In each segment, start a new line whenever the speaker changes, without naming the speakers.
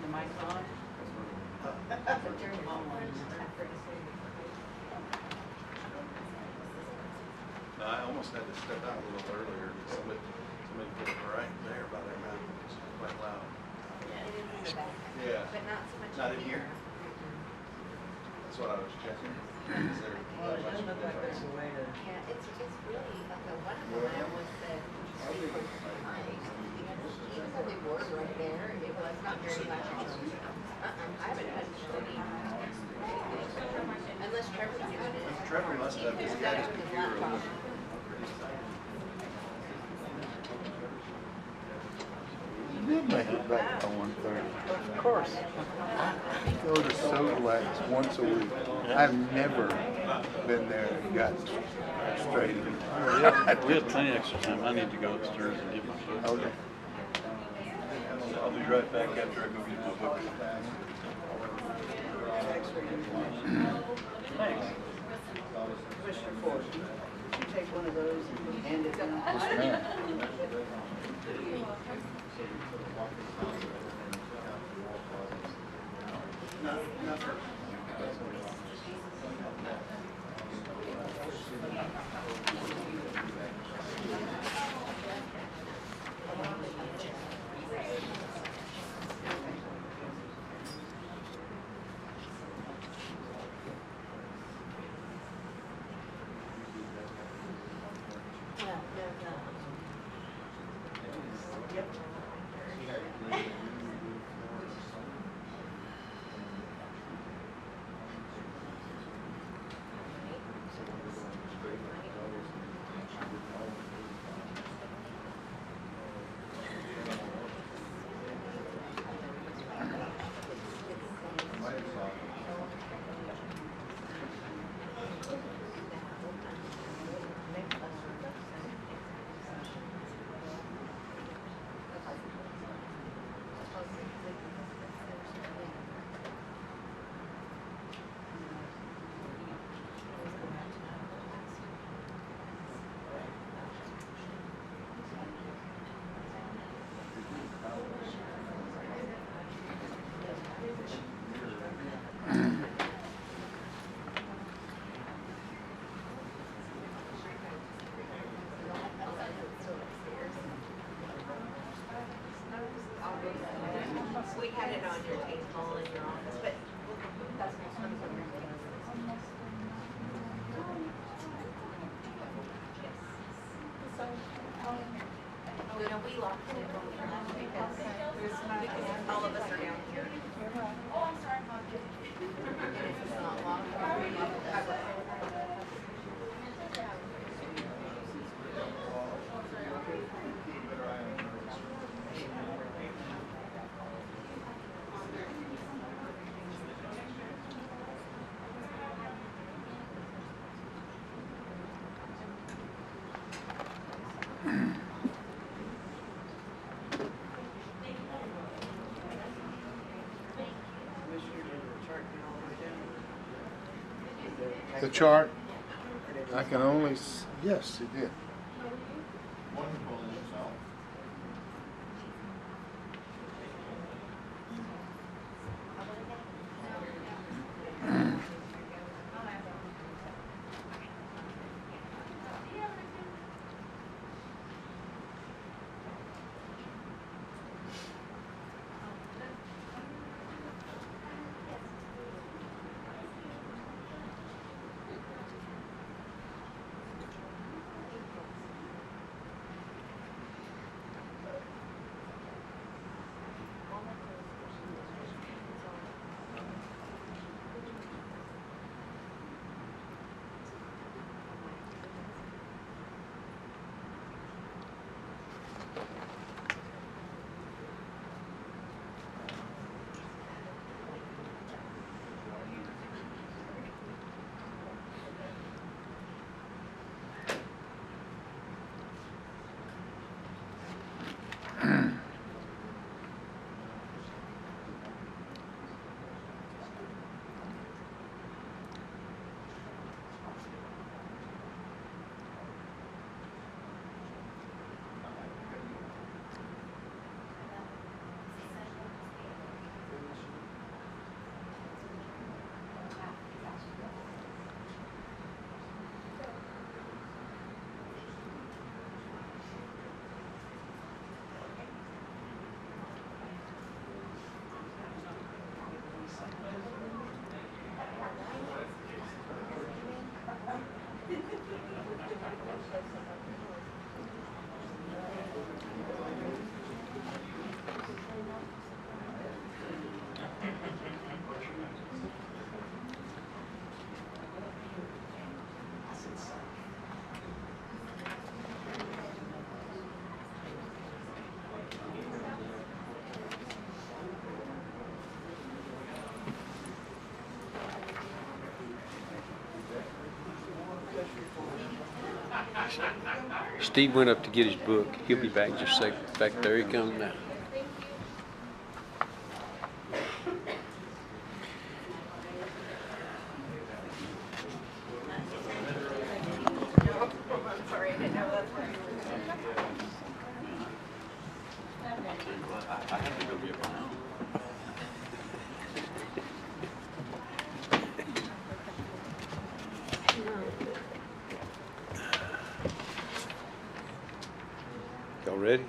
turn the mics on. Turn them on.
No, I almost had to step out a little earlier. Somebody put it right there by their mouth. It's quite loud.
Yeah, it is in the back.
Yeah.
But not so much
Not in here?
Mm-mm.
That's what I was checking. Is there
Well, it
that much
doesn't look like there's a way to.
Yeah, it's really, okay, one of them I almost said, they were nice, even though they were right there, it was not very much. I haven't touched any. Unless Trevor's doing it.
Trevor must have. He's got his computer over.
You did make it back by 1:30.
Of course.
I go to Soda Wax once a week. I've never been there and got straight.
We had plenty of extra time. I need to go upstairs and get my book.
Okay.
I'll be right back after I go get my book.
Extra information.
Thanks.
Commissioner Ford, you take one of those and hand it down.
Yes, ma'am.
We had it on your table in your office, but that's next one. You know, we locked it when we left because all of us are down here. Oh, I'm sorry, Mom. And if it's not locked, we cover it.
The chart, I can only, yes, it did.
Steve went up to get his book. He'll be back in just a second. Back there he comes now.
Sorry, I didn't know that's where
I have to go get mine.
Y'all ready?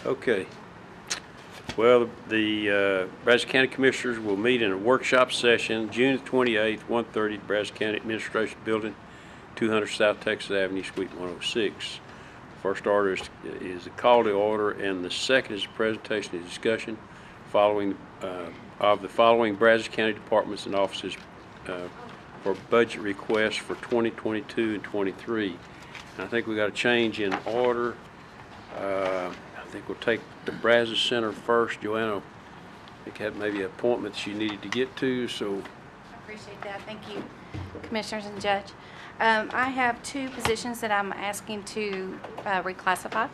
Okay. Well, the Brazos County Commissioners will meet in a workshop session June 28th, 1:30 at Brazos County Administration Building, 200 South Texas Avenue, Suite 106. First order is a call to order, and the second is a presentation and discussion following of the following Brazos County departments and offices for budget requests for 2022 and 23. And I think we got a change in order. I think we'll take the Brazos Center first. Joanna, I think had maybe an appointment she needed to get to, so.
I appreciate that. Thank you, Commissioners and Judge. I have two positions that I'm asking to reclassify.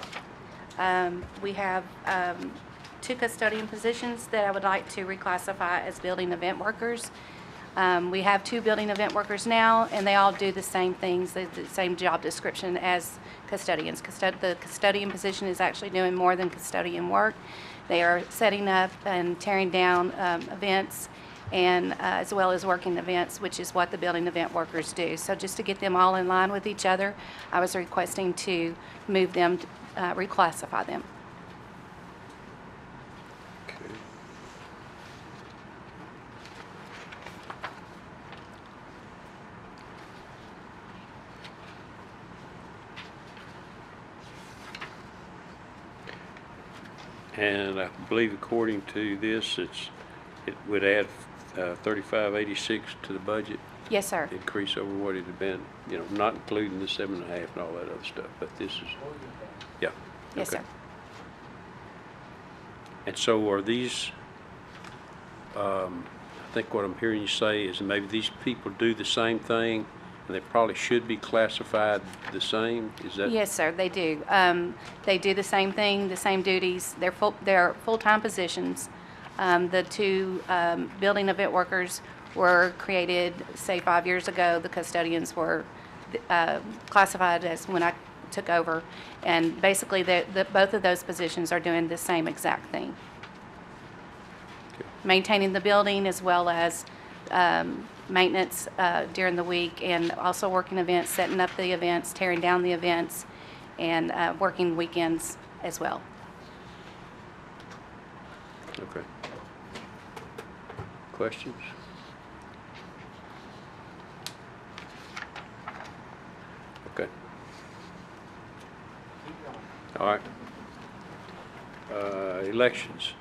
We have two custodian positions that I would like to reclassify as building event workers. We have two building event workers now, and they all do the same things, the same job description as custodians. The custodian position is actually doing more than custodian work. They are setting up and tearing down events, and as well as working events, which is what the building event workers do. So just to get them all in line with each other, I was requesting to move them, reclassify them.
And I believe according to this, it would add 3586 to the budget,
Yes, sir.
increase over what it had been, not including the 7.5 and all that other stuff, but this is, yeah.
Yes,
okay.
sir.
And so are these, I think what I'm hearing you say is maybe these people do the same thing, and they probably should be classified the same? Is that?
Yes, sir, they do. They do the same thing, the same duties. They're full-time positions. The two building event workers were created, say, 5 years ago. The custodians were classified as when I took over. And basically, both of those positions are doing the same exact thing.
Okay.
Maintaining the building as well as maintenance during the week, and also working events, setting up the events, tearing down the events, and working weekends as well.
Okay. Questions? Okay. All right. Elections.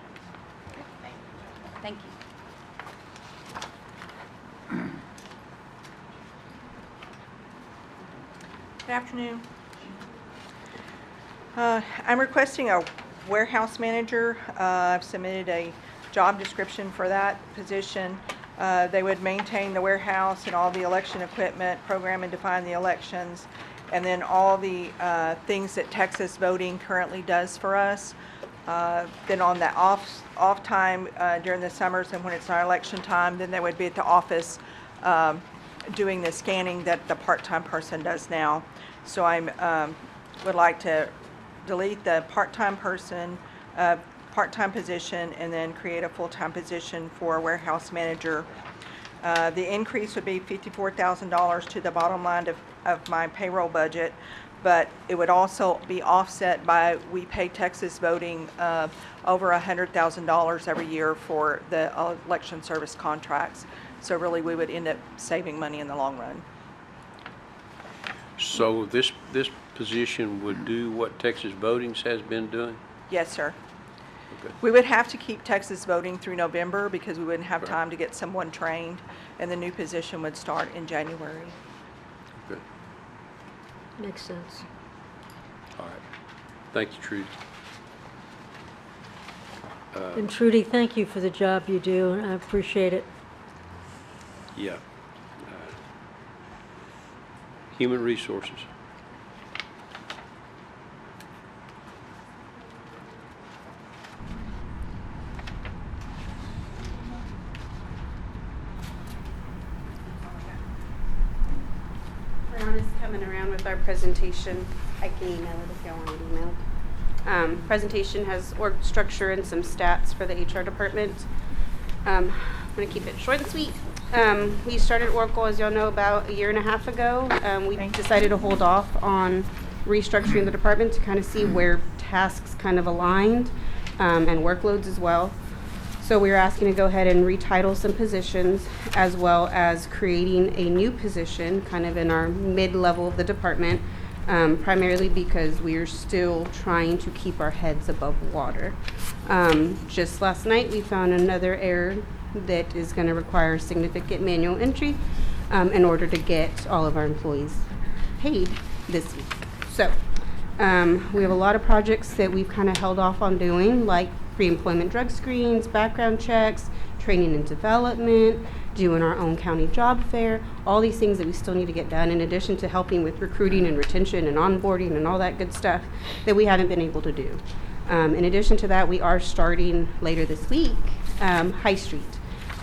Thank you.
Good afternoon. I'm requesting a warehouse manager. I've submitted a job description for that position. They would maintain the warehouse and all the election equipment, program and define the elections, and then all the things that Texas voting currently does for us. Then on the off time during the summers and when it's not election time, then they would be at the office doing the scanning that the part-time person does now. So I would like to delete the part-time person, part-time position, and then create a full-time position for a warehouse manager. The increase would be $54,000 to the bottom line of my payroll budget, but it would also be offset by, we pay Texas voting over $100,000 every year for the election service contracts. So really, we would end up saving money in the long run.
So this position would do what Texas Votings has been doing?
Yes, sir.
Okay.
We would have to keep Texas voting through November because we wouldn't have
Right.
time to get someone trained, and the new position would start in January.
Okay.
Makes sense.
All right. Thank you, Trudy.
And Trudy, thank you for the job you do, and I appreciate it.
Yeah. Human Resources.
coming around with our presentation. I can email it if y'all want it emailed. Presentation has org structure and some stats for the HR department. I'm going to keep it short and sweet. We started Oracle, as y'all know, about a year and a half ago. We decided to hold off on restructuring the department to kind of see where tasks kind of aligned and workloads as well. So we were asking to go ahead and retitle some positions, as well as creating a new position kind of in our mid-level of the department, primarily because we are still trying to keep our heads above water. Just last night, we found another error that is going to require significant manual entry in order to get all of our employees paid this week. So we have a lot of projects that we've kind of held off on doing, like pre-employment drug screens, background checks, training and development, doing our own county job fair, all these things that we still need to get done, in addition to helping with recruiting and retention and onboarding and all that good stuff that we haven't been able to do. In addition to that, we are starting later this week, High Street.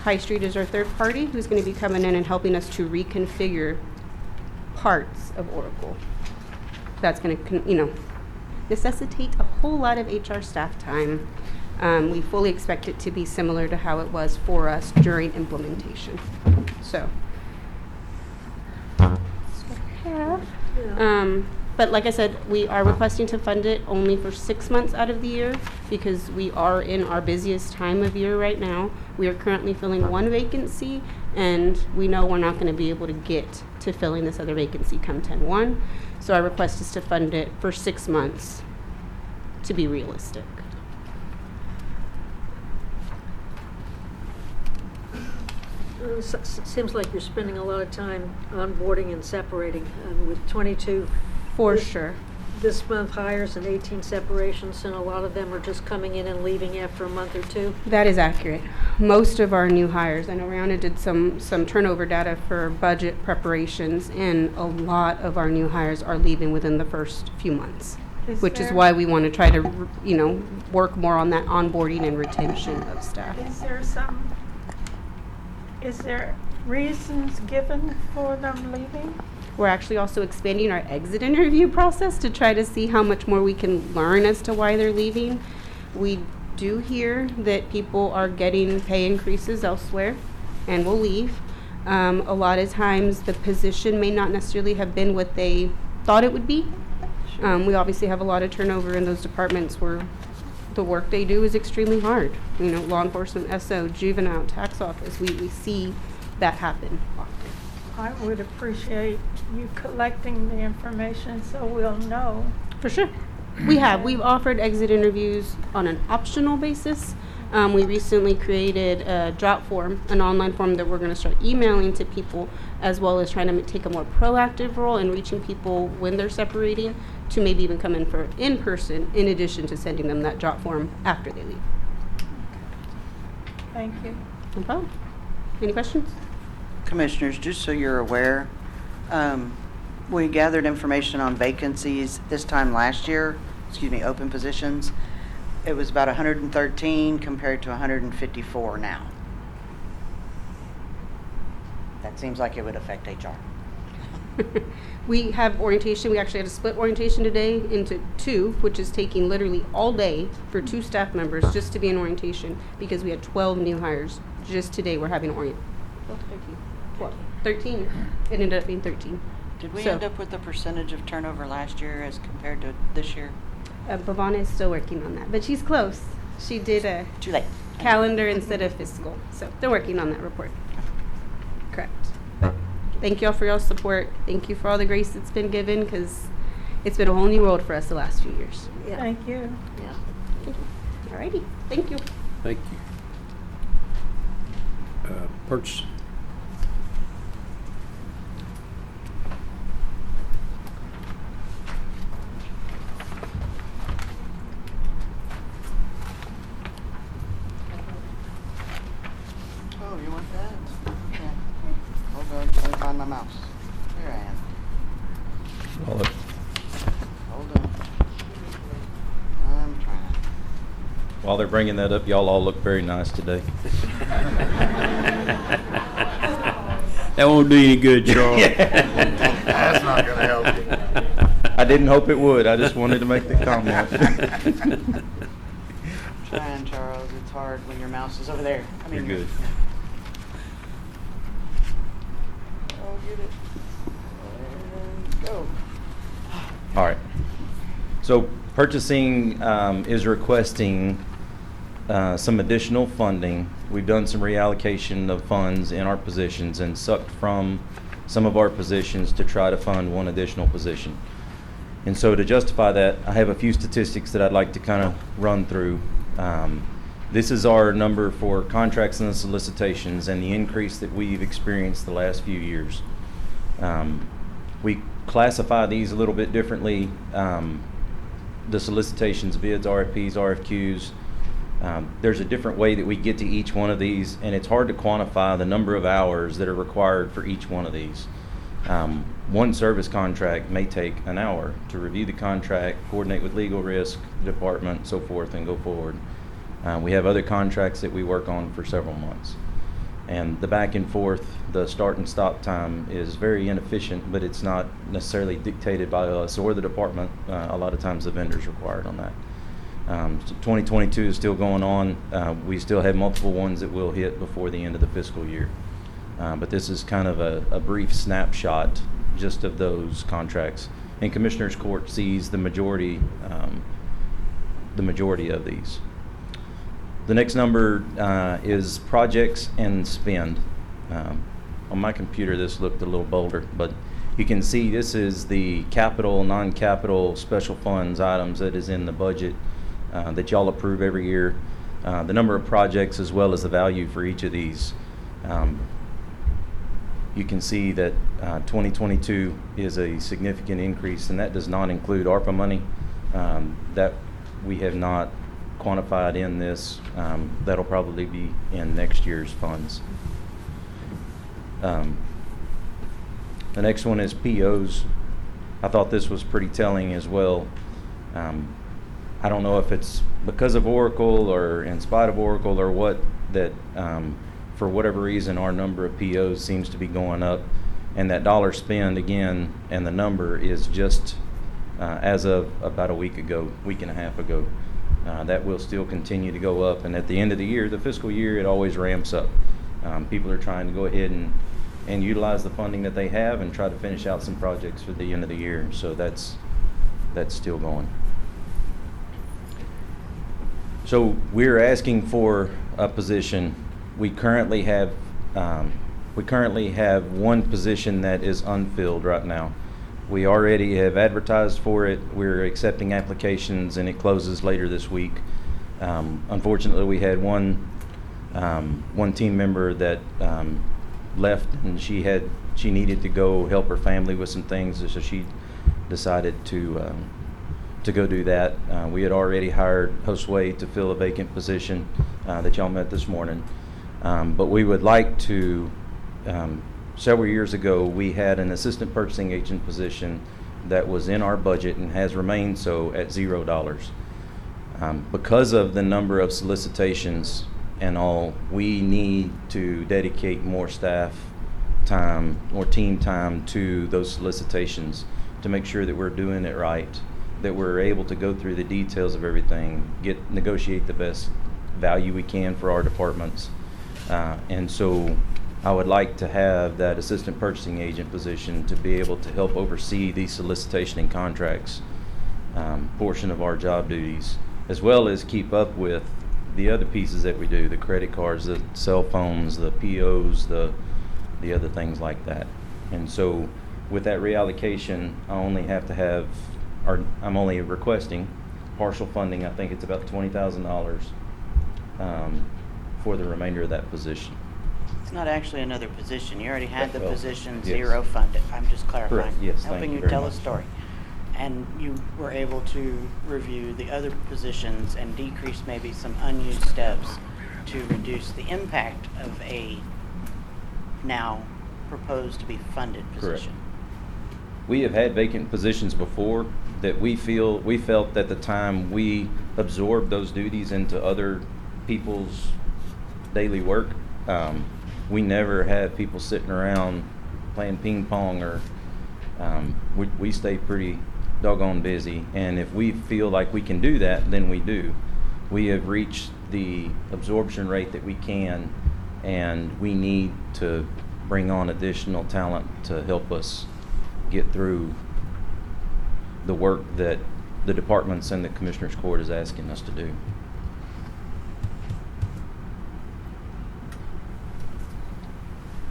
High Street is our third party who's going to be coming in and helping us to reconfigure parts of Oracle. That's going to, necessitate a whole lot of HR staff time. We fully expect it to be similar to how it was for us during implementation. So, that's what I have. But like I said, we are requesting to fund it only for 6 months out of the year because we are in our busiest time of year right now. We are currently filling one vacancy, and we know we're not going to be able to get to filling this other vacancy come 10/1. So our request is to fund it for 6 months to be realistic.
Seems like you're spending a lot of time onboarding and separating with 22
For sure.
this month hires and 18 separations, and a lot of them are just coming in and leaving after a month or two.
That is accurate. Most of our new hires, I know Rihanna did some turnover data for budget preparations, and a lot of our new hires are leaving within the first few months, which is why we want to try to, work more on that onboarding and retention of staff.
Is there reasons given for them leaving?
We're actually also expanding our exit interview process to try to see how much more we can learn as to why they're leaving. We do hear that people are getting pay increases elsewhere and will leave. A lot of times the position may not necessarily have been what they thought it would be. We obviously have a lot of turnover in those departments where the work they do is extremely hard. Law enforcement, SO, juvenile, tax office, we see that happen often.
I would appreciate you collecting the information so we'll know.
For sure. We've offered exit interviews on an optional basis. We recently created a drop form, an online form that we're going to start emailing to people, as well as trying to take a more proactive role in reaching people when they're separating to maybe even come in for in-person, in addition to sending them that drop form after they leave.
Thank you.
No problem. Any questions?
Commissioners, just so you're aware, we gathered information on vacancies this time last year, open positions. It was about 113 compared to 154 now. That seems like it would affect HR.
We have orientation. We actually had a split orientation today into 2, which is taking literally all day for 2 staff members just to be in orientation, because we had 12 new hires. Just today we're having 13. It ended up being 13.
Did we end up with the percentage of turnover last year as compared to this year?
Bhavana is still working on that, but she's close. She did a
Too late.
calendar instead of fiscal, so they're working on that report. Correct. Thank you all for your support. Thank you for all the grace that's been given, because it's been a whole new world for us the last few years.
Yeah.
Thank you.
Yeah.
Thank you. Alrighty. Thank you.
Thank you. Purchase.
Oh, you want that? Yeah. Hold on, let me find my mouse. Here I am. Hold on. I'm trying.
While they're bringing that up, y'all all look very nice today.
That won't do you any good, Charles.
That's not not gonna help you.
I didn't hope it would. I just wanted to make the comment.
Trying, Charles, it's hard when your mouse is over there. I mean,
You're good.
Oh, get it. And go.
All right. So purchasing is requesting some additional funding. We've done some reallocation of funds in our positions and sucked from some of our positions to try to fund one additional position. And so to justify that, I have a few statistics that I'd like to kind of run through. This is our number for contracts and solicitations and the increase that we've experienced the last few years. We classify these a little bit differently. The solicitations, bids, RFPs, RFQs, there's a different way that we get to each one of these, and it's hard to quantify the number of hours that are required for each one of these. One service contract may take an hour to review the contract, coordinate with legal risk department, so forth, and go forward. We have other contracts that we work on for several months. And the back and forth, the start and stop time is very inefficient, but it's not necessarily dictated by us or the department. A lot of times the vendor's required on that. So 2022 is still going on. We still have multiple ones that will hit before the end of the fiscal year. But this is kind of a brief snapshot just of those contracts. And Commissioners Court sees the majority of these. The next number is projects and spend. On my computer, this looked a little bolder, but you can see this is the capital, non-capital, special funds items that is in the budget that y'all approve every year. The number of projects as well as the value for each of these. You can see that 2022 is a significant increase, and that does not include ARPA money. That we have not quantified in this. That'll probably be in next year's funds. The next one is POs. I thought this was pretty telling as well. I don't know if it's because of Oracle or in spite of Oracle or what, that for whatever reason our number of POs seems to be going up, and that dollar spend again, and the number is just as of about a week and a half ago. That will still continue to go up, and at the end of the year, the fiscal year, it always ramps up. People are trying to go ahead and utilize the funding that they have and try to finish out some projects for the end of the year. So that's still going. So we're asking for a position. We currently have one position that is unfilled right now. We already have advertised for it. We're accepting applications, and it closes later this week. Unfortunately, we had one team member that left, and she needed to go help her family with some things, so she decided to go do that. We had already hired Josue to fill a vacant position that y'all met this morning, but we would like to. Several years ago, we had an assistant purchasing agent position that was in our budget and has remained so at $0. Because of the number of solicitations and all, we need to dedicate more staff time or team time to those solicitations to make sure that we're doing it right, that we're able to go through the details of everything, negotiate the best value we can for our departments. And so I would like to have that assistant purchasing agent position to be able to help oversee the solicitation and contracts portion of our job duties, as well as keep up with the other pieces that we do, the credit cards, the cell phones, the POs, the other things like that. And so with that reallocation, I'm only requesting partial funding. I think it's about $20,000 for the remainder of that position.
It's not actually another position. You already had the
Well,
position,
yes.
zero funded. I'm just clarifying.
Correct. Yes, thank
helping
you
you
very
tell a
much.
story. And you were able to review the other positions and decrease maybe some unused steps to reduce the impact of a now proposed to be funded position.
We have had vacant positions before that we felt at the time we absorbed those duties into other people's daily work. We never had people sitting around playing ping pong or we stay pretty doggone busy, and if we feel like we can do that, then we do. We have reached the absorption rate that we can, and we need to bring on additional talent to help us get through the work that the departments and the Commissioners Court is asking us to do.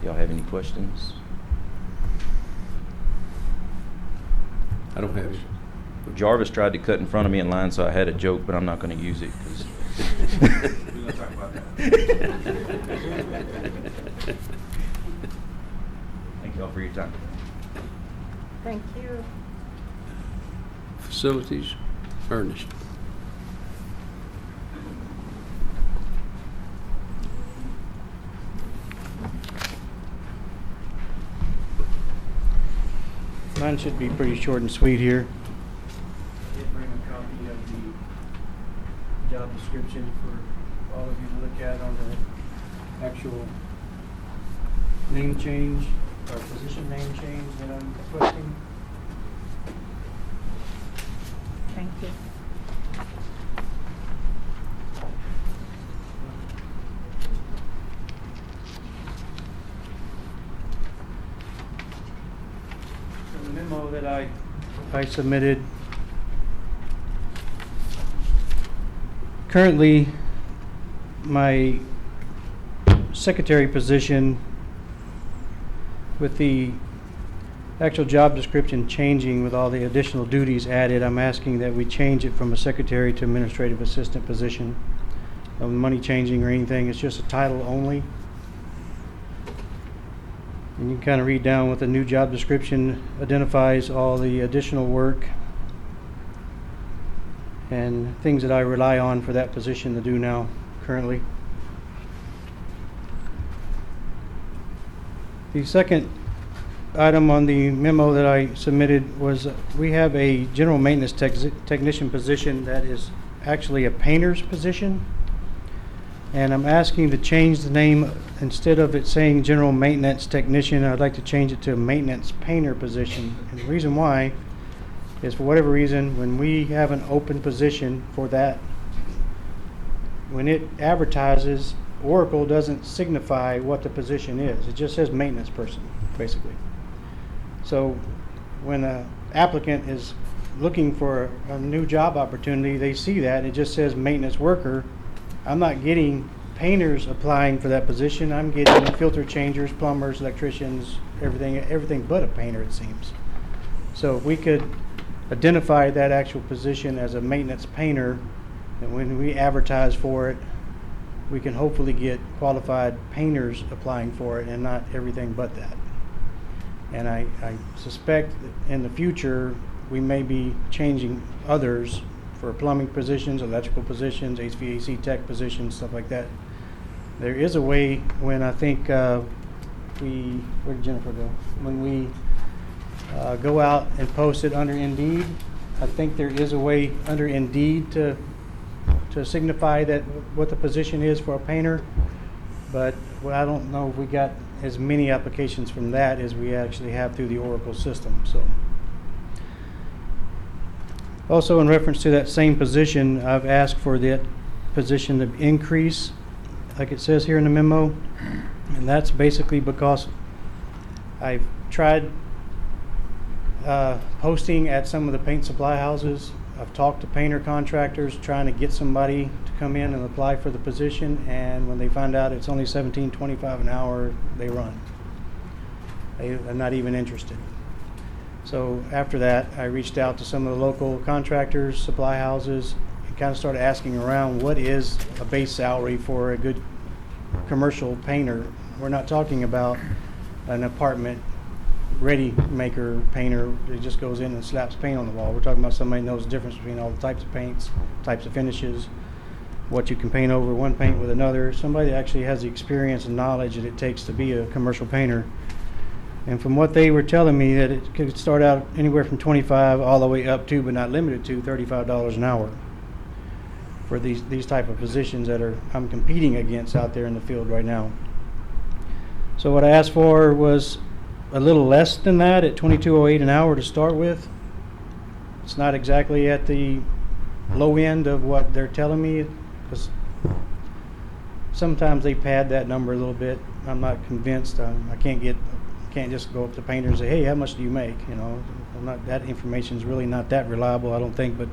Y'all have any questions?
I don't have it.
Jarvis tried to cut in front of me in line, so I had a joke, but I'm not going to use it.
We're gonna talk about that.
Thank y'all for your time.
Thank you.
Facilities, Ernest.
Mine should be pretty short and sweet here. I did bring a copy of the job description for all of you to look at on the actual name change, or position name change that I'm requesting.
Thank you.
So the memo that I submitted, currently my secretary position, with the actual job description changing with all the additional duties added, I'm asking that we change it from a secretary to administrative assistant position. No money changing or anything, it's just a title only. And you can kind of read down what the new job description identifies, all the additional work and things that I rely on for that position to do now currently. The second item on the memo that I submitted was we have a general maintenance technician position that is actually a painter's position. And I'm asking to change the name. Instead of it saying general maintenance technician, I'd like to change it to maintenance painter position. And the reason why is, for whatever reason, when we have an open position for that, when it advertises, Oracle doesn't signify what the position is. It just says maintenance person, basically. So when an applicant is looking for a new job opportunity, they see that, it just says maintenance worker. I'm not getting painters applying for that position. I'm getting filter changers, plumbers, electricians, everything but a painter, it seems. So if we could identify that actual position as a maintenance painter, and when we advertise for it, we can hopefully get qualified painters applying for it and not everything but that. And I suspect that in the future we may be changing others for plumbing positions, electrical positions, HVAC tech positions, stuff like that. There is a way when I think where did Jennifer go? When we go out and post it under Indeed, I think there is a way under Indeed to signify that what the position is for a painter, but I don't know if we got as many applications from that as we actually have through the Oracle system. So, also in reference to that same position, I've asked for that position to increase, like it says here in the memo, and that's basically because I've tried posting at some of the paint supply houses. I've talked to painter contractors trying to get somebody to come in and apply for the position, and when they find out it's only $17.25 an hour, they run. They're not even interested. So after that, I reached out to some of the local contractors, supply houses, and kind of started asking around what is a base salary for a good commercial painter. We're not talking about an apartment ready maker painter that just goes in and slaps paint on the wall. We're talking about somebody who knows the difference between all the types of paints, types of finishes, what you can paint over one paint with another. Somebody that actually has the experience and knowledge that it takes to be a commercial painter. And from what they were telling me, that it could start out anywhere from $25 all the way up to, but not limited to, $35 an hour for these type of positions that I'm competing against out there in the field right now. So what I asked for was a little less than that at $22.08 an hour to start with. It's not exactly at the low end of what they're telling me, because sometimes they pad that number a little bit. I'm not convinced. I can't just go up to painter and say, hey, how much do you make? You know, that information is really not that reliable, I don't think, but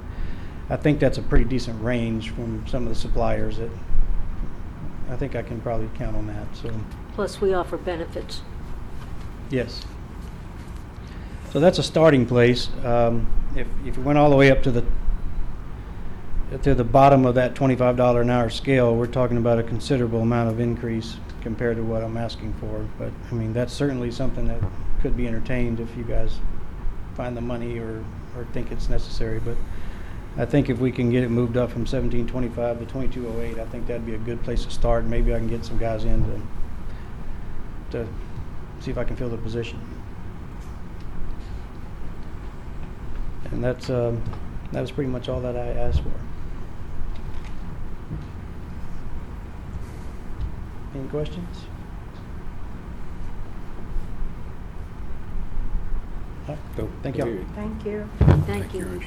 I think that's a pretty decent range from some of the suppliers that I think I can probably count on that. So
Plus, we offer benefits.
yes. So that's a starting place. If you went all the way up to the bottom of that $25 an hour scale, we're talking about a considerable amount of increase compared to what I'm asking for. But I mean, that's certainly something that could be entertained if you guys find the money or think it's necessary. But I think if we can get it moved up from $17.25 to $22.08, I think that'd be a good place to start. Maybe I can get some guys in to see if I can fill the position. And that was pretty much all that I asked for. Any questions? All right. Thank you.
Thank you.
Thank you.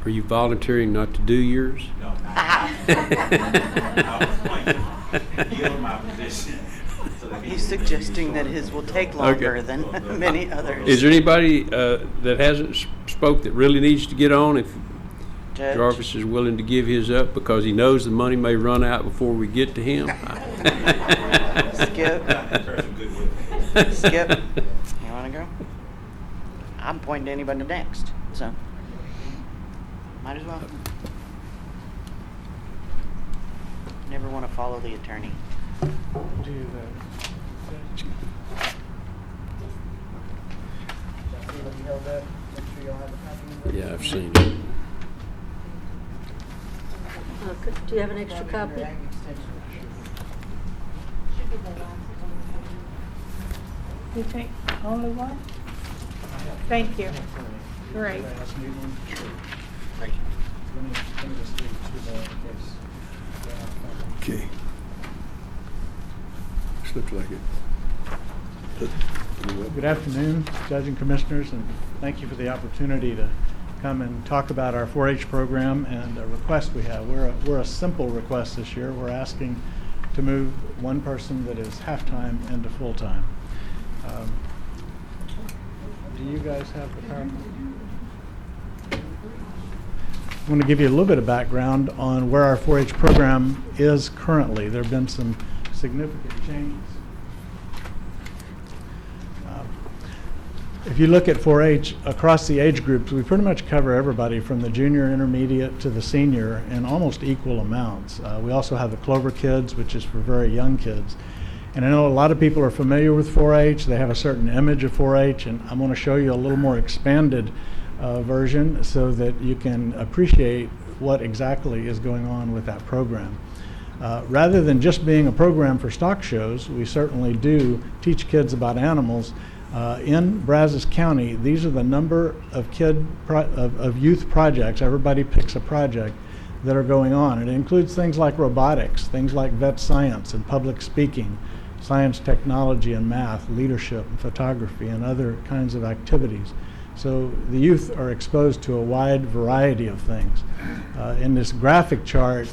Are you volunteering not to do yours?
No. I was going to yield my position.
He's suggesting that his will take longer than many others.
Is there anybody that hasn't spoke that really needs to get on? If
Judge?
Jarvis is willing to give his up because he knows the money may run out before we get to him.
Skip. Skip. You want to go? I'm pointing to anybody next, so might as well. Never want to follow the attorney.
Yeah, I've seen it.
Do you have an extra copy?
You think only one? Thank you. Great.
Okay. This looks like it.
Good afternoon, Judge and Commissioners, and thank you for the opportunity to come and talk about our 4-H program and a request we have. We're a simple request this year. We're asking to move one person that is half-time into full-time. Do you guys have the PowerPoint? I want to give you a little bit of background on where our 4-H program is currently. There have been some significant changes. If you look at 4-H across the age groups, we pretty much cover everybody from the junior, intermediate to the senior in almost equal amounts. We also have the Clover Kids, which is for very young kids. And I know a lot of people are familiar with 4-H. They have a certain image of 4-H, and I'm going to show you a little more expanded version so that you can appreciate what exactly is going on with that program. Rather than just being a program for stock shows, we certainly do teach kids about animals. In Brazos County, these are the number of youth projects. Everybody picks a project that are going on. It includes things like robotics, things like vet science and public speaking, science, technology, and math, leadership, and photography, and other kinds of activities. So the youth are exposed to a wide variety of things. In this graphic chart,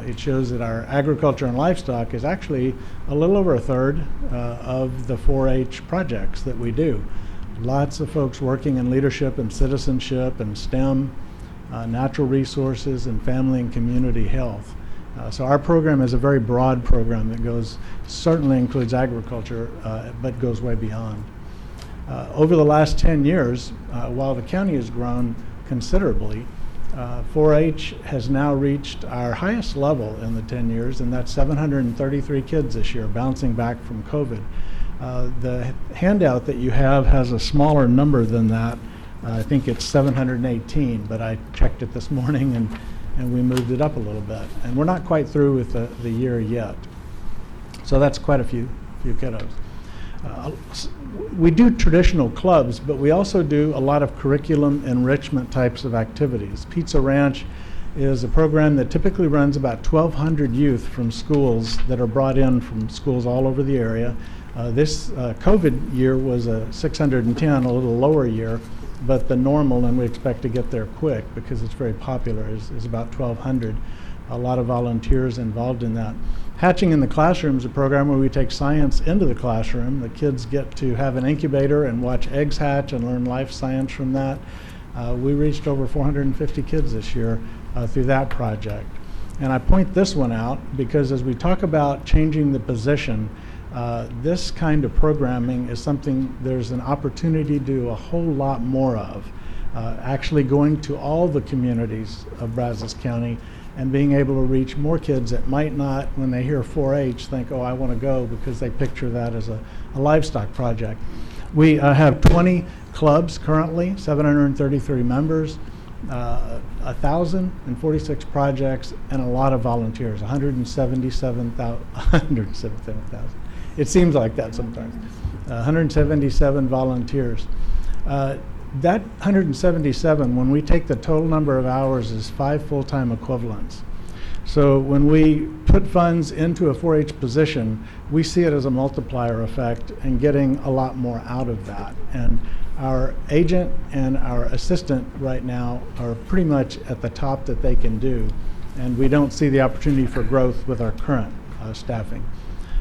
it shows that our agriculture and livestock is actually a little over a third of the 4-H projects that we do. Lots of folks working in leadership and citizenship and STEM, natural resources, and family and community health. So our program is a very broad program that certainly includes agriculture, but goes way beyond. Over the last 10 years, while the county has grown considerably, 4-H has now reached our highest level in the 10 years, and that's 733 kids this year, bouncing back from COVID. The handout that you have has a smaller number than that. I think it's 718, but I checked it this morning and we moved it up a little bit. And we're not quite through with the year yet. So that's quite a few kiddos. We do traditional clubs, but we also do a lot of curriculum enrichment types of activities. Pizza Ranch is a program that typically runs about 1,200 youth from schools that are brought in from schools all over the area. This COVID year was a 610, a little lower year, but the normal, and we expect to get there quick because it's very popular, is about 1,200. A lot of volunteers involved in that. Hatching in the Classroom is a program where we take science into the classroom. The kids get to have an incubator and watch eggs hatch and learn life science from that. We reached over 450 kids this year through that project. And I point this one out because as we talk about changing the position, this kind of programming is something there's an opportunity to do a whole lot more of. Actually going to all the communities of Brazos County and being able to reach more kids that might not, when they hear 4-H, think, oh, I want to go, because they picture that as a livestock project. We have 20 clubs currently, 733 members, 1,046 projects, and a lot of volunteers, 177,000. It seems like that sometimes. 177 volunteers. That 177, when we take the total number of hours, is 5 full-time equivalents. So when we put funds into a 4-H position, we see it as a multiplier effect and getting a lot more out of that. And our agent and our assistant right now are pretty much at the top that they can do, and we don't see the opportunity for growth with our current staffing.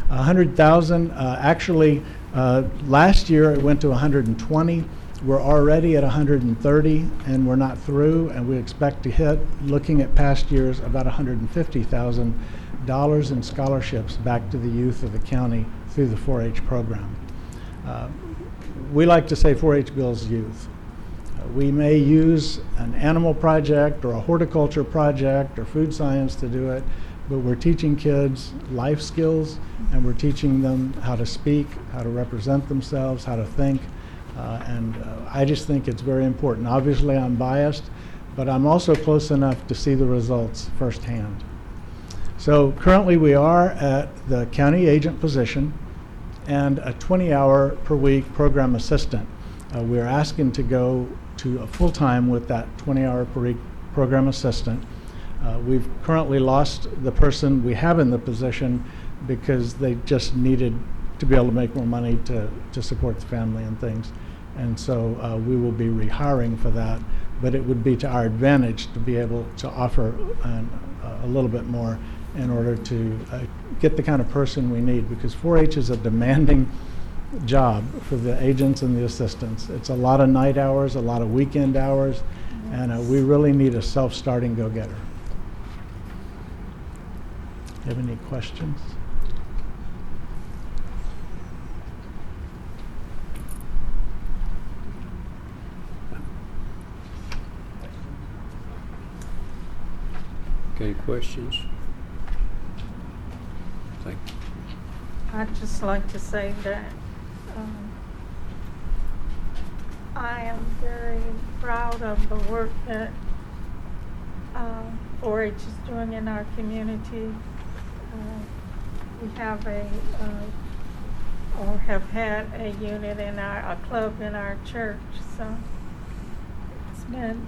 100,000, actually last year it went to 120. We're already at 130, and we're not through, and we expect to hit, looking at past years, about $150,000 in scholarships back to the youth of the county through the 4-H program. We like to say 4-H builds youth. We may use an animal project or a horticulture project or food science to do it, but we're teaching kids life skills, and we're teaching them how to speak, how to represent themselves, how to think. I just think it's very important. Obviously, I'm biased, but I'm also close enough to see the results firsthand. So currently we are at the county agent position and a 20-hour per week program assistant. We're asking to go to a full-time with that 20-hour per week program assistant. We've currently lost the person we have in the position because they just needed to be able to make more money to support the family and things. And so we will be rehiring for that, but it would be to our advantage to be able to offer a little bit more in order to get the kind of person we need, because 4-H is a demanding job for the agents and the assistants. It's a lot of night hours, a lot of weekend hours, and we really need a self-starting go-getter. You have any questions?
Any questions? Thank you.
I'd just like to say that I am very proud of the work that 4-H is doing in our community. We have or have had a unit in a club in our church, so it's been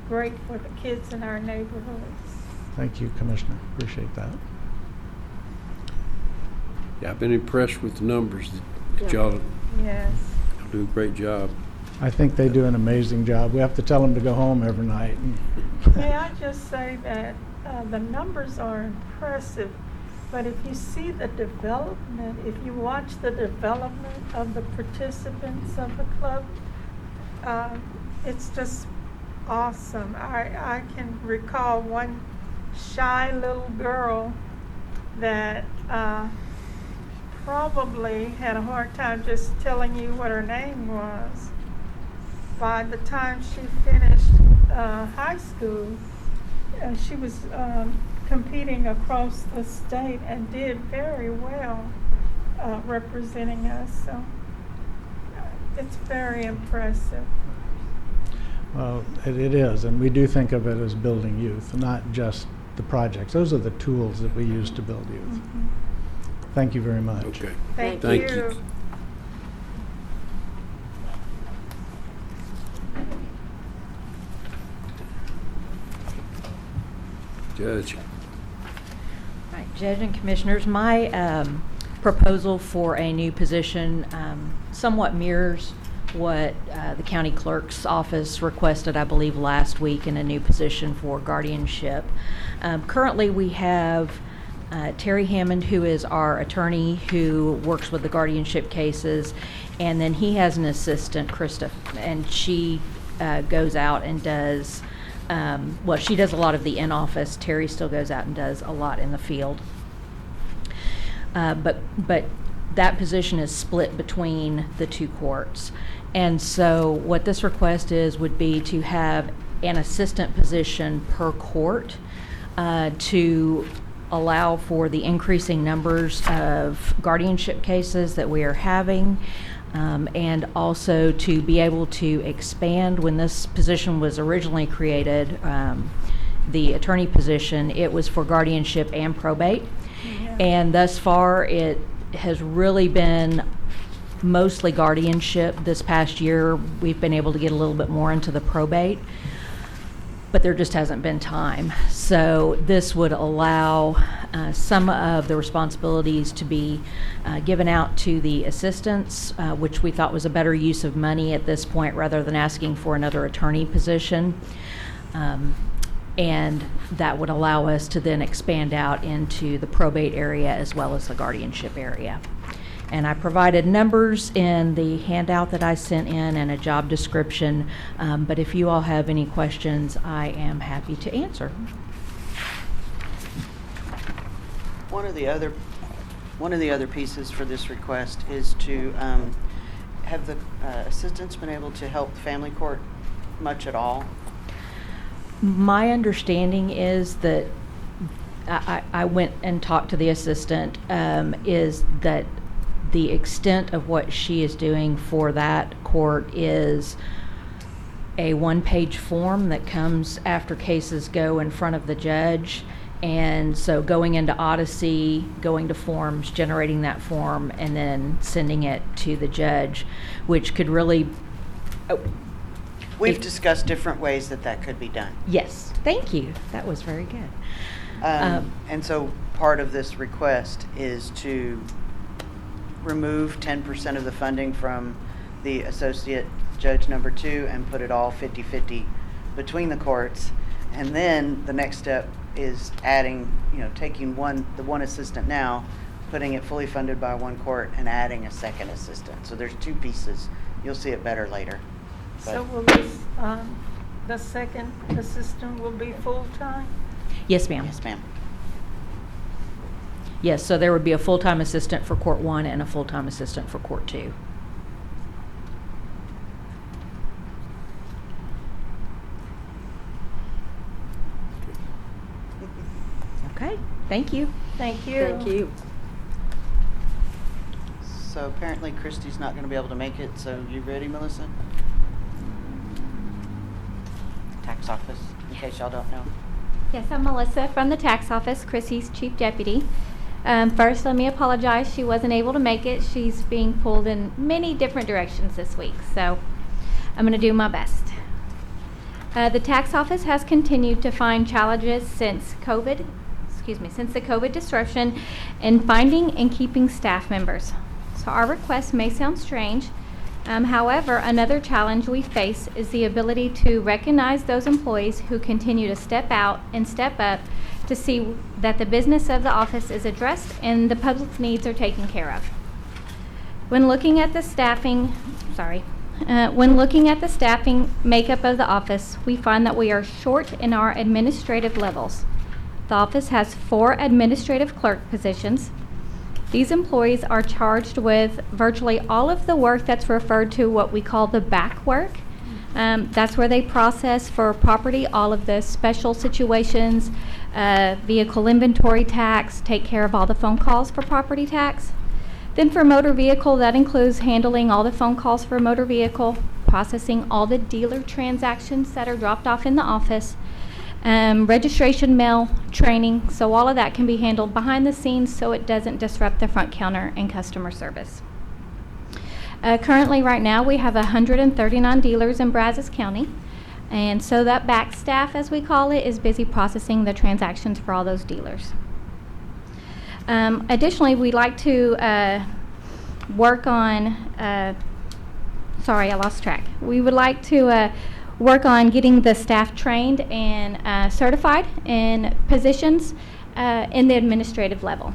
great for the kids in our neighborhoods.
Thank you, Commissioner. Appreciate that.
Yeah, I've been impressed with the numbers that y'all
Yes.
do a great job.
I think they do an amazing job. We have to tell them to go home every night.
May I just say that the numbers are impressive, but if you see the development, if you watch the development of the participants of the club, it's just awesome. I can recall one shy little girl that probably had a hard time just telling you what her name was. By the time she finished high school, she was competing across the state and did very well representing us. So it's very impressive.
Well, it is, and we do think of it as building youth, not just the projects. Those are the tools that we use to build youth.
Mm-hmm.
Thank you very much.
Okay.
Thank
Thank
you.
you. Judge.
Right, Judge and Commissioners, my proposal for a new position somewhat mirrors what the county clerk's office requested, I believe, last week in a new position for guardianship. Currently, we have Terry Hammond, who is our attorney who works with the guardianship cases, and then he has an assistant, Krista, and she goes out and does, well, she does a lot of the in-office. Terry still goes out and does a lot in the field. But that position is split between the two courts. And so what this request is would be to have an assistant position per court to allow for the increasing numbers of guardianship cases that we are having, and also to be able to expand. When this position was originally created, the attorney position, it was for guardianship and probate. Yeah. And thus far it has really been mostly guardianship. This past year we've been able to get a little bit more into the probate, but there just hasn't been time. So this would allow some of the responsibilities to be given out to the assistants, which we thought was a better use of money at this point rather than asking for another attorney position. And that would allow us to then expand out into the probate area as well as the guardianship area. And I provided numbers in the handout that I sent in and a job description, but if you all have any questions, I am happy to answer.
One of the other pieces for this request is to have the assistants been able to help the family court much at all?
My understanding is that I went and talked to the assistant, is that the extent of what she is doing for that court is a one-page form that comes after cases go in front of the judge. And so going into Odyssey, going to forms, generating that form, and then sending it to the judge, which could really...
We've discussed different ways that could be done.
Yes, thank you. That was very good.
And so part of this request is to remove 10% of the funding from the associate judge number 2 and put it all 50-50 between the courts. And then the next step is adding, taking the one assistant now, putting it fully funded by one court and adding a second assistant. So there's two pieces. You'll see it better later.
So will this, the second assistant will be full-time?
Yes, ma'am.
Yes, ma'am.
Yes, so there would be a full-time assistant for Court 1 and a full-time assistant for Court 2. Okay, thank you.
Thank you.
Thank you.
So apparently Christy's not going to be able to make it, so you ready, Melissa? Tax office, in case y'all don't know.
Yes, I'm Melissa from the tax office, Chrissy's chief deputy. First, let me apologize. She wasn't able to make it. She's being pulled in many different directions this week, so I'm going to do my best. The tax office has continued to find challenges since the COVID disruption in finding and keeping staff members. So our request may sound strange. However, another challenge we face is the ability to recognize those employees who continue to step out and step up to see that the business of the office is addressed and the public's needs are taken care of. When looking at the staffing makeup of the office, we find that we are short in our administrative levels. The office has 4 administrative clerk positions. These employees are charged with virtually all of the work that's referred to what we call the back work. That's where they process for property all of the special situations, vehicle inventory tax, take care of all the phone calls for property tax. Then for motor vehicle, that includes handling all the phone calls for motor vehicle, processing all the dealer transactions that are dropped off in the office, registration mail, training, so all of that can be handled behind the scenes so it doesn't disrupt the front counter and customer service. Currently, right now, we have 139 dealers in Brazos County. And so that back staff, as we call it, is busy processing the transactions for all those dealers. Additionally, we'd like to work on, sorry, I lost track. We would like to work on getting the staff trained and certified in positions in the administrative level.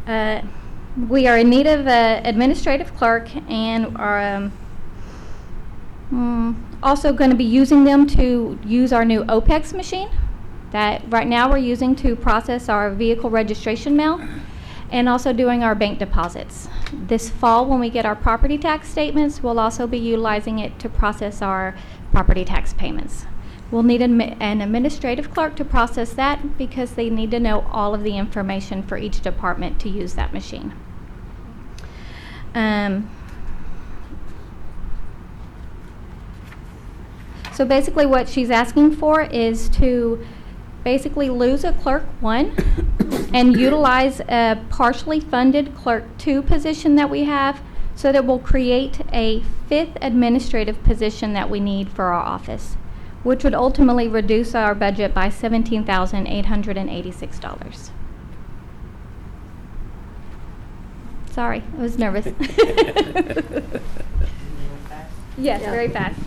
We are in need of an administrative clerk and are also going to be using them to use our new OPEX machine that right now we're using to process our vehicle registration mail and also doing our bank deposits. This fall, when we get our property tax statements, we'll also be utilizing it to process our property tax payments. We'll need an administrative clerk to process that because they need to know all of the information for each department to use that machine. So basically what she's asking for is to basically lose a clerk 1 and utilize a partially funded clerk 2 position that we have so that we'll create a 5th administrative position that we need for our office, which would ultimately reduce our budget by $17,886. Sorry, I was nervous. Yes, very fast.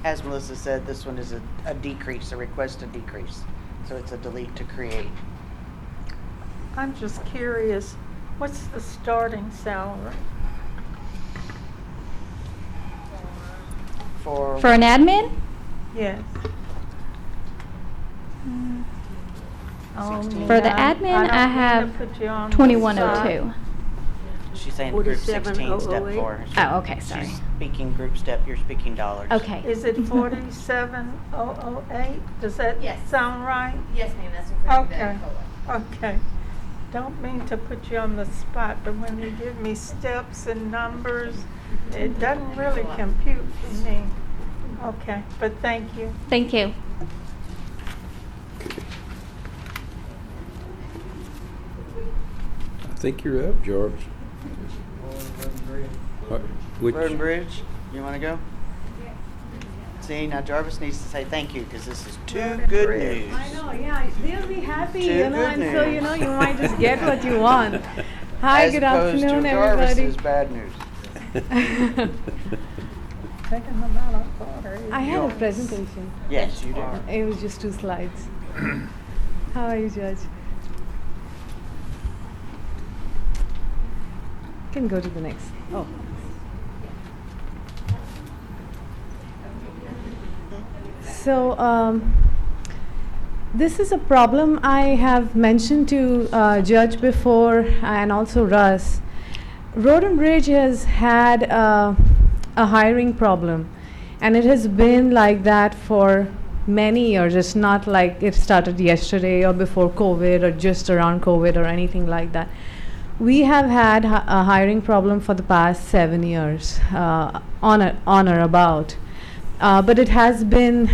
As Melissa said, this one is a decrease, a request to decrease. So it's a delete to create.
I'm just curious, what's the starting salary?
For
an admin?
Yes.
For the admin, I have 2102.
She's saying group 16, step
47,008.
4.
Oh, okay, sorry.
She's speaking group step, you're speaking dollars.
Okay.
Is it 47,008? Does that
Yes.
sound right?
Yes, ma'am, that's including
Okay.
the COLA.
Okay. Don't mean to put you on the spot, but when you give me steps and numbers, it doesn't really compute for me. Okay, but thank you.
Thank you.
I think you're up, George. Which,
Road and Bridge, you want to go? See, now Jarvis needs to say thank you because this is too good news.
I know, yeah, they'll be happy,
Too
you know,
good
and so,
news.
you know, you might just get what you want. Hi,
As
good
opposed
afternoon,
to
everybody.
Jarvis's bad news.
Taking them out of order.
I had a presentation.
Yes, you do.
It was just 2 slides. How are you, Judge? Can go to the next. Oh. So, this is a problem I have mentioned to Judge before and also Russ. Road and Bridge has had a hiring problem, and it has been like that for many years. It's not like it started yesterday or before COVID or just around COVID or anything like that. We have had a hiring problem for the past 7 years, on or about. But it has been,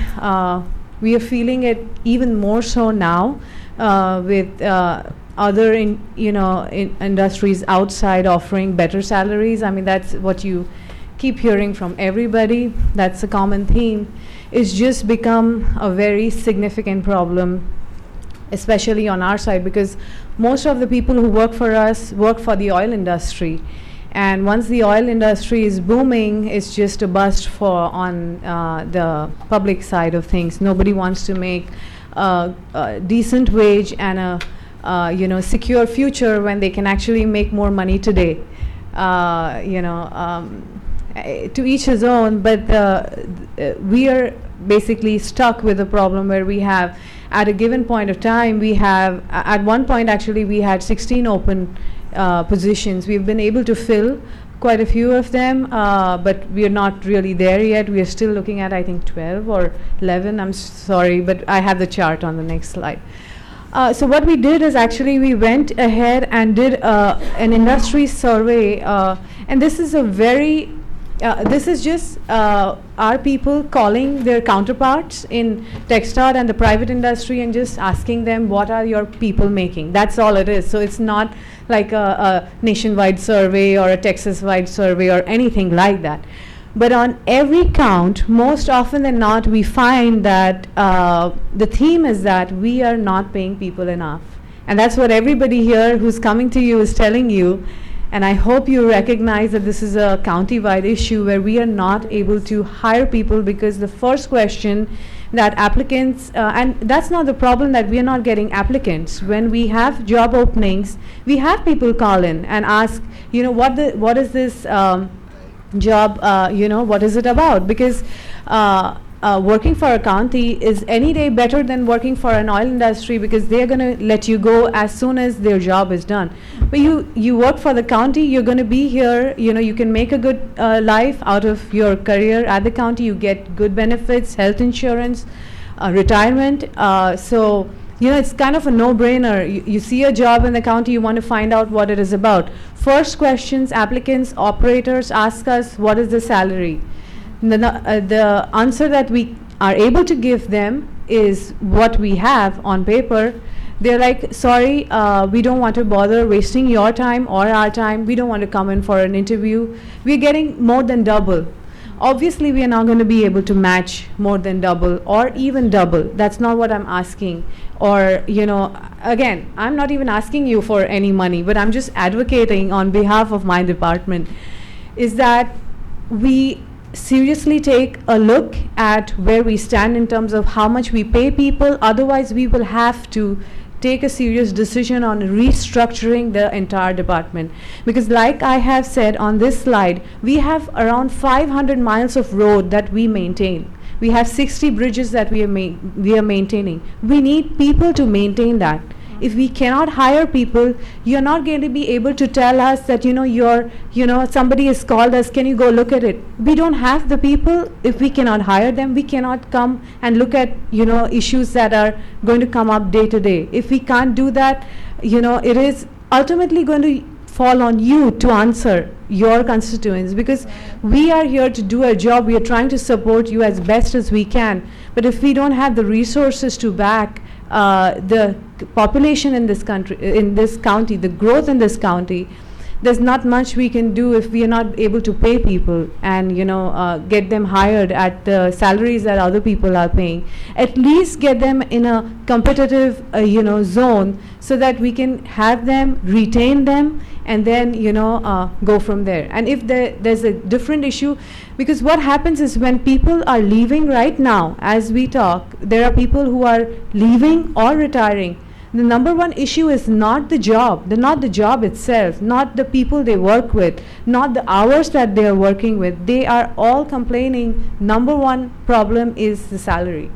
we are feeling it even more so now with other industries outside offering better salaries. I mean, that's what you keep hearing from everybody. That's a common theme. It's just become a very significant problem, especially on our side, because most of the people who work for us work for the oil industry. And once the oil industry is booming, it's just a bust on the public side of things. Nobody wants to make a decent wage and a secure future when they can actually make more money today. To each his own, but we are basically stuck with a problem where we have, at a given point of time, we have, at one point actually, we had 16 open positions. We've been able to fill quite a few of them, but we are not really there yet. We are still looking at, I think, 12 or 11. I'm sorry, but I have the chart on the next slide. So what we did is actually we went ahead and did an industry survey, and this is a very this is just our people calling their counterparts in TechStart and the private industry and just asking them, what are your people making? That's all it is. So it's not like a nationwide survey or a Texas-wide survey or anything like that. But on every count, most often than not, we find that the theme is that we are not paying people enough. And that's what everybody here who's coming to you is telling you. And I hope you recognize that this is a county-wide issue where we are not able to hire people, because the first question that applicants, and that's not the problem that we are not getting applicants. When we have job openings, we have people call in and ask, you know, what is this job, you know, what is it about? Because working for a county is any day better than working for an oil industry, because they're going to let you go as soon as their job is done. But you work for the county, you're going to be here, you know, you can make a good life out of your career at the county. You get good benefits, health insurance, retirement. So, you know, it's kind of a no-brainer. You see a job in the county, you want to find out what it is about. First questions applicants, operators ask us, what is the salary? The answer that we are able to give them is what we have on paper. They're like, sorry, we don't want to bother wasting your time or our time. We don't want to come in for an interview. We're getting more than double. Obviously, we are not going to be able to match more than double or even double. That's not what I'm asking. Or, you know, again, I'm not even asking you for any money, but I'm just advocating on behalf of my department, is that we seriously take a look at where we stand in terms of how much we pay people. Otherwise, we will have to take a serious decision on restructuring the entire department. Because like I have said on this slide, we have around 500 miles of road that we maintain. We have 60 bridges that we are maintaining. We need people to maintain that. If we cannot hire people, you're not going to be able to tell us that, you know, somebody has called us, can you go look at it? We don't have the people. If we cannot hire them, we cannot come and look at, you know, issues that are going to come up day to day. If we can't do that, you know, it is ultimately going to fall on you to answer your constituents, because we are here to do a job. We are trying to support you as best as we can. But if we don't have the resources to back the population in this country, in this county, the growth in this county, there's not much we can do if we are not able to pay people and, you know, get them hired at the salaries that other people are paying. At least get them in a competitive, you know, zone, so that we can have them, retain them, and then, you know, go from there. And if there's a different issue, because what happens is when people are leaving right now, as we talk, there are people who are leaving or retiring. The number one issue is not the job, not the job itself, not the people they work with, not the hours that they are working with. They are all complaining. Number one problem is the salary,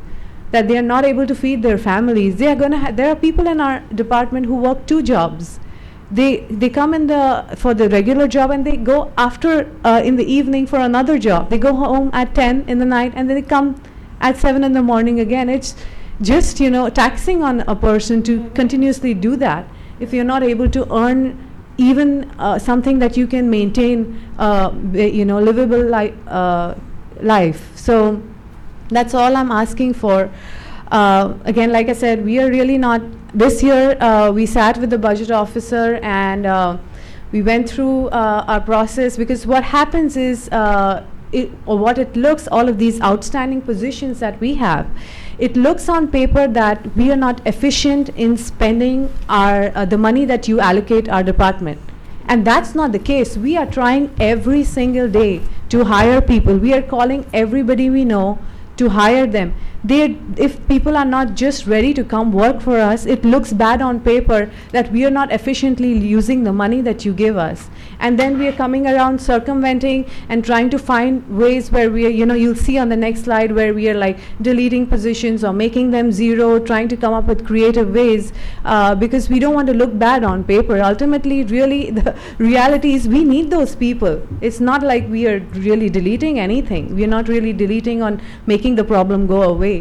that they are not able to feed their families. They are going to there are people in our department who work 2 jobs. They come in for the regular job, and they go after in the evening for another job. They go home at 10 in the night, and then they come at 7 in the morning again. It's just, you know, taxing on a person to continuously do that if you're not able to earn even something that you can maintain, you know, livable life. So that's all I'm asking for. Again, like I said, we are really not, this year we sat with the budget officer and we went through our process, because what happens is, or what it looks, all of these outstanding positions that we have, it looks on paper that we are not efficient in spending our the money that you allocate our department. And that's not the case. We are trying every single day to hire people. We are calling everybody we know to hire them. If people are not just ready to come work for us, it looks bad on paper that we are not efficiently using the money that you give us. And then we are coming around circumventing and trying to find ways where we are, you know, you'll see on the next slide where we are like deleting positions or making them zero, trying to come up with creative ways, because we don't want to look bad on paper. Ultimately, really, the reality is we need those people. It's not like we are really deleting anything. We are not really deleting on making the problem go away.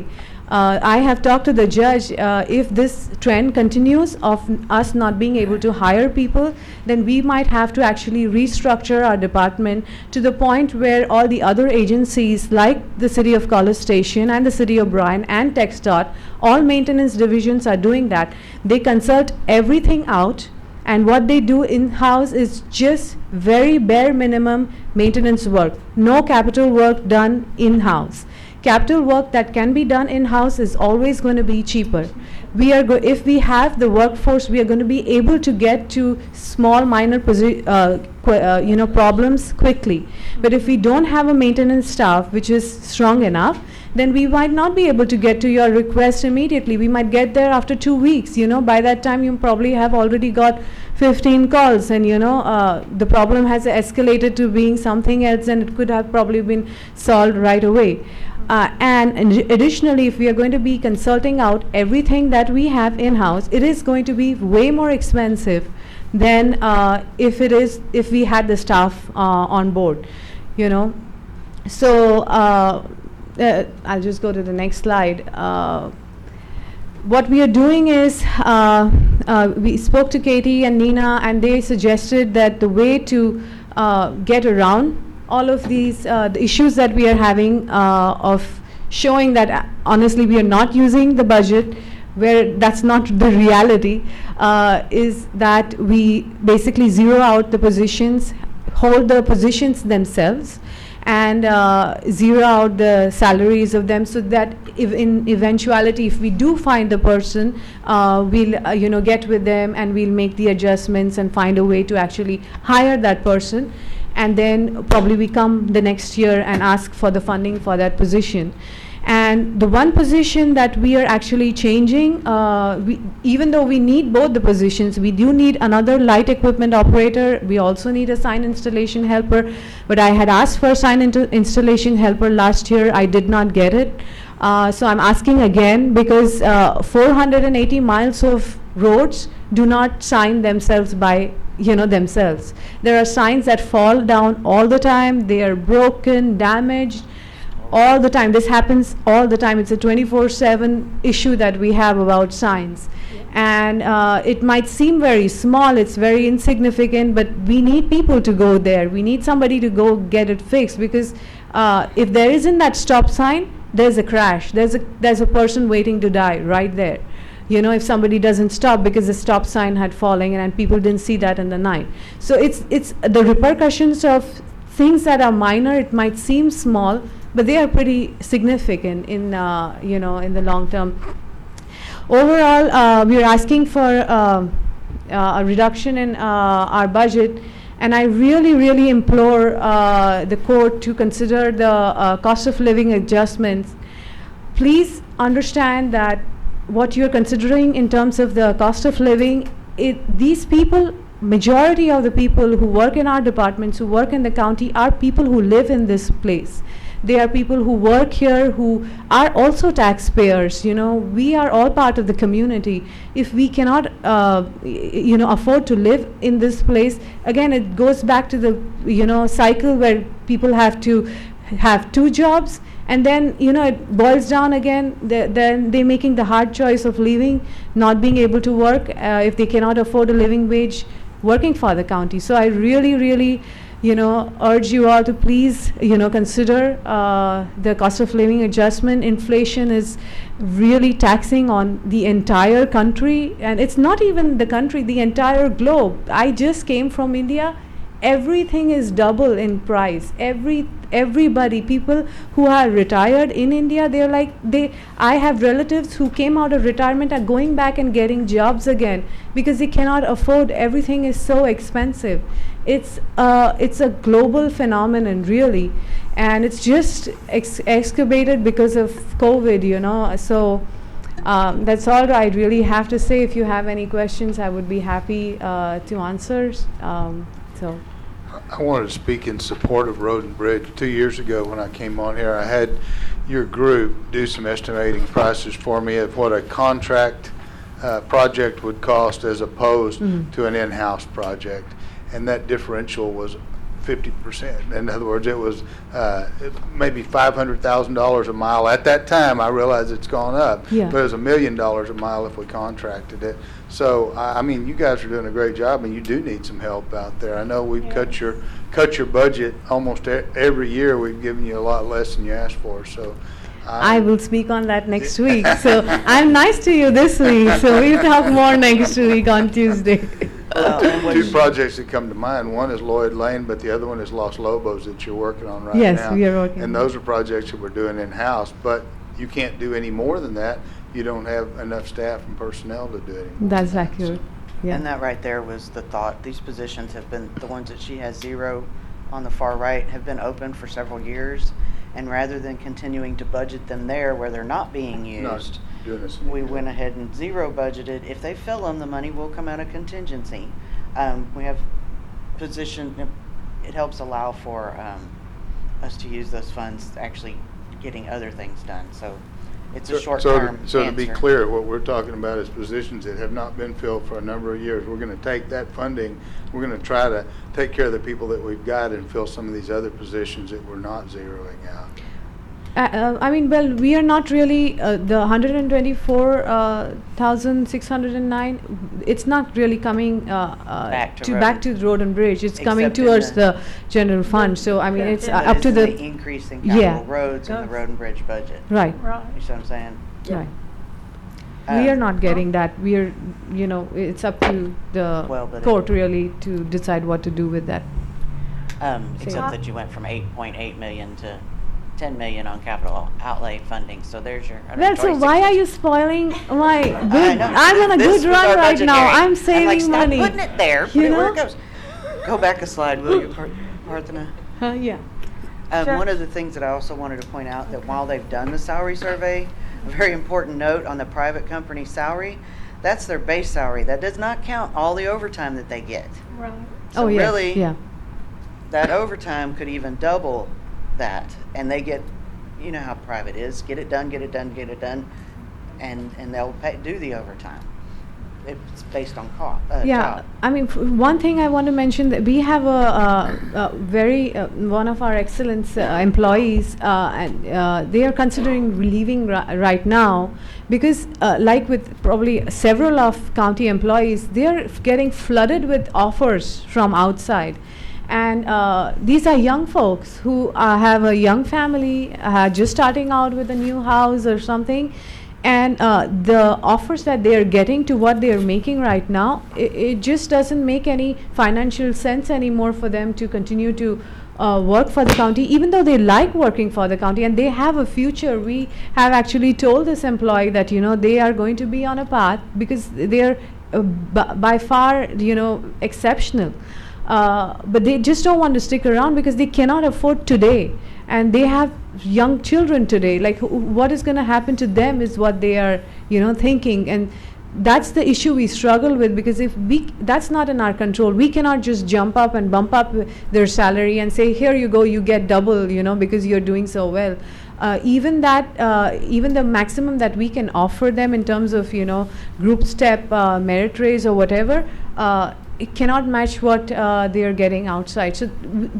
I have talked to the judge. If this trend continues of us not being able to hire people, then we might have to actually restructure our department to the point where all the other agencies like the City of College Station and the City of Bryan and TxDOT, all maintenance divisions are doing that. They consult everything out, and what they do in-house is just very bare minimum maintenance work, no capital work done in-house. Capital work that can be done in-house is always going to be cheaper. If we have the workforce, we are going to be able to get to small, minor problems quickly. But if we don't have a maintenance staff which is strong enough, then we might not be able to get to your request immediately. We might get there after 2 weeks. By that time you probably have already got 15 calls, and the problem has escalated to being something else, and it could have probably been solved right away. And additionally, if we are going to be consulting out everything that we have in-house, it is going to be way more expensive than if we had the staff on board. So I'll just go to the next slide. What we are doing is we spoke to Katie and Nina, and they suggested that the way to get around all of these the issues that we are having of showing that honestly we are not using the budget, where that's not the reality, is that we basically zero out the positions, hold the positions themselves, and zero out the salaries of them, so that if in eventuality if we do find the person, we'll get with them and we'll make the adjustments and find a way to actually hire that person, and then probably we come the next year and ask for the funding for that position. And the one position that we are actually changing, even though we need both the positions, we do need another light equipment operator. We also need a sign installation helper. But I had asked for a sign installation helper last year. I did not get it. So I'm asking again, because 480 miles of roads do not sign themselves by themselves. There are signs that fall down all the time. They are broken, damaged, all the time. This happens all the time. It's a 24/7 issue that we have about signs. And it might seem very small, it's very insignificant, but we need people to go there. We need somebody to go get it fixed, because if there isn't that stop sign, there's a crash. There's a person waiting to die right there. If somebody doesn't stop because the stop sign had fallen and people didn't see that in the night. So it's the repercussions of things that are minor. It might seem small, but they are pretty significant in in the long term. Overall, we are asking for a reduction in our budget, and I really implore the court to consider the cost of living adjustments. Please understand that what you're considering in terms of the cost of living, these people, majority of the people who work in our departments, who work in the county, are people who live in this place. They are people who work here, who are also taxpayers. We are all part of the community. If we cannot afford to live in this place, again it goes back to the cycle where people have to have two jobs, and then it boils down again. Then they're making the hard choice of leaving, not being able to work if they cannot afford a living wage, working for the county. So I really urge you all to please consider the cost of living adjustment. Inflation is really taxing on the entire country, and it's not even the country, the entire globe. I just came from India. Everything is double in price. Everybody, people who are retired in India, they're like, I have relatives who came out of retirement are going back and getting jobs again because they cannot afford. Everything is so expensive. It's a global phenomenon, really, and it's just exacerbated because of COVID. So that's all I really have to say. If you have any questions, I would be happy to answer.
I wanted to speak in support of Road and Bridge. 2 years ago when I came on here, I had your group do some estimating prices for me of what a contract project would cost as opposed to an in-house project. And that differential was 50%. In other words, it was maybe $500,000 a mile. At that time, I realize it's gone up, but it was $1 million a mile if we contracted it. So, I mean, you guys are doing a great job, and you do need some help out there. I know we've cut your budget almost every year. We've given you a lot less than you asked for. So,
I will speak on that next week. So I'm nice to you this week. So we'll talk more next week on Tuesday.
Well, and what
Two
she-
projects that come to mind, one is Lloyd Lane, but the other one is Los Lobos that you're working on right now.
Yes, we are working
And
on
those are projects that we're doing in-house, but you can't do any more than that. You don't have enough staff and personnel to do it anymore.
That's accurate. Yeah.
And that right there was the thought. These positions have been, the ones that she has 0 on the far right, have been open for several years. And rather than continuing to budget them there where they're not being
Not
used,
doing this
we
anymore.
went ahead and 0 budgeted. If they fill them, the money will come out of contingency. We have position, it helps allow for us to use those funds actually getting other things done. So it's a short-term answer.
So to be clear, what we're talking about is positions that have not been filled for a number of years. We're going to take that funding, we're going to try to take care of the people that we've got and fill some of these other positions that we're not zeroing out.
I mean, well, we are not really, the 124,609, it's not really coming
Back to
back to road and bridge. It's coming
Except in
towards
the-
the general fund. So, I mean, it's
But
up
it's
to
in
the,
increase in
Yeah.
capital roads and the road and bridge budget.
right,
Right.
You see what I'm saying?
right. We are
Um,
not getting that. We are, you know, it's up to the
Well, but it-
court really to decide what to do with that.
Except that you went from 8.8 million to 10 million on capital outlay funding, so there's your
Well, so why are you spoiling my good,
know.
I'm on a
This
good
was our
run right
budget
now.
hearing.
I'm saving
like, stop
money.
putting it there, put
You
it where
know?
it goes. Go back a slide, will you, Parthena?
Yeah.
One of the things that I also wanted to point out, that while they've done the salary survey, a very important note on the private company salary, that's their base salary. That does not count all the overtime that they get.
Right.
So
Oh, yes,
really,
yeah.
that overtime could even double that, and they get, you know how private is, get it done, get it done, get it done, and they'll do the overtime. It's based on cost,
Yeah,
job.
I mean, one thing I want to mention, that we have a very, one of our excellence employees, and they are considering leaving right now because like with probably several of county employees, they are getting flooded with offers from outside. And these are young folks who have a young family, just starting out with a new house or something. And the offers that they are getting to what they are making right now, it just doesn't make any financial sense anymore for them to continue to work for the county, even though they like working for the county and they have a future. We have actually told this employee that, you know, they are going to be on a path because they are by far, you know, exceptional. But they just don't want to stick around because they cannot afford today. And they have young children today. Like, what is going to happen to them is what they are, you know, thinking. And that's the issue we struggle with, because if that's not in our control. We cannot just jump up and bump up their salary and say, here you go, you get double, you know, because you're doing so well. Even the maximum that we can offer them in terms of, you know, group step, merit raise or whatever, it cannot match what they are getting outside. So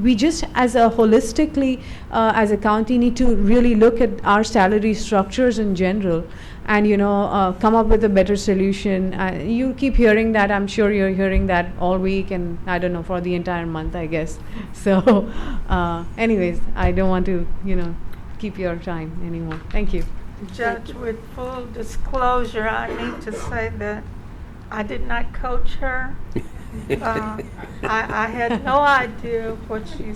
we just, as a holistically, as a county, need to really look at our salary structures in general, and, you know, come up with a better solution. You keep hearing that. I'm sure you're hearing that all week, and I don't know, for the entire month, I guess. So, anyways, I don't want to, you know, keep your time anymore. Thank you.
Judge, with full disclosure, I need to say that I did not coach her. I had no idea what she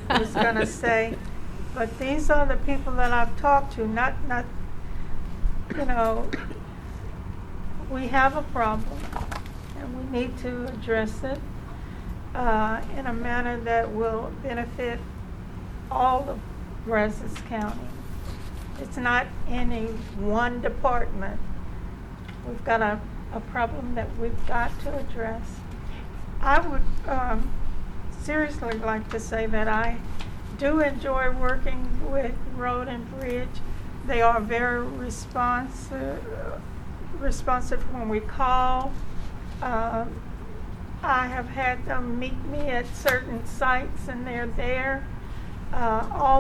was going to say, but these are the people that I've talked to, not, you know, we have a problem, and we need to address it in a manner that will benefit all of Brazos County. It's not any one department. We've got a problem that we've got to address. I would seriously like to say that I do enjoy working with Road and Bridge. They are very responsive when we call. I have had them meet me at certain sites, and they're there. All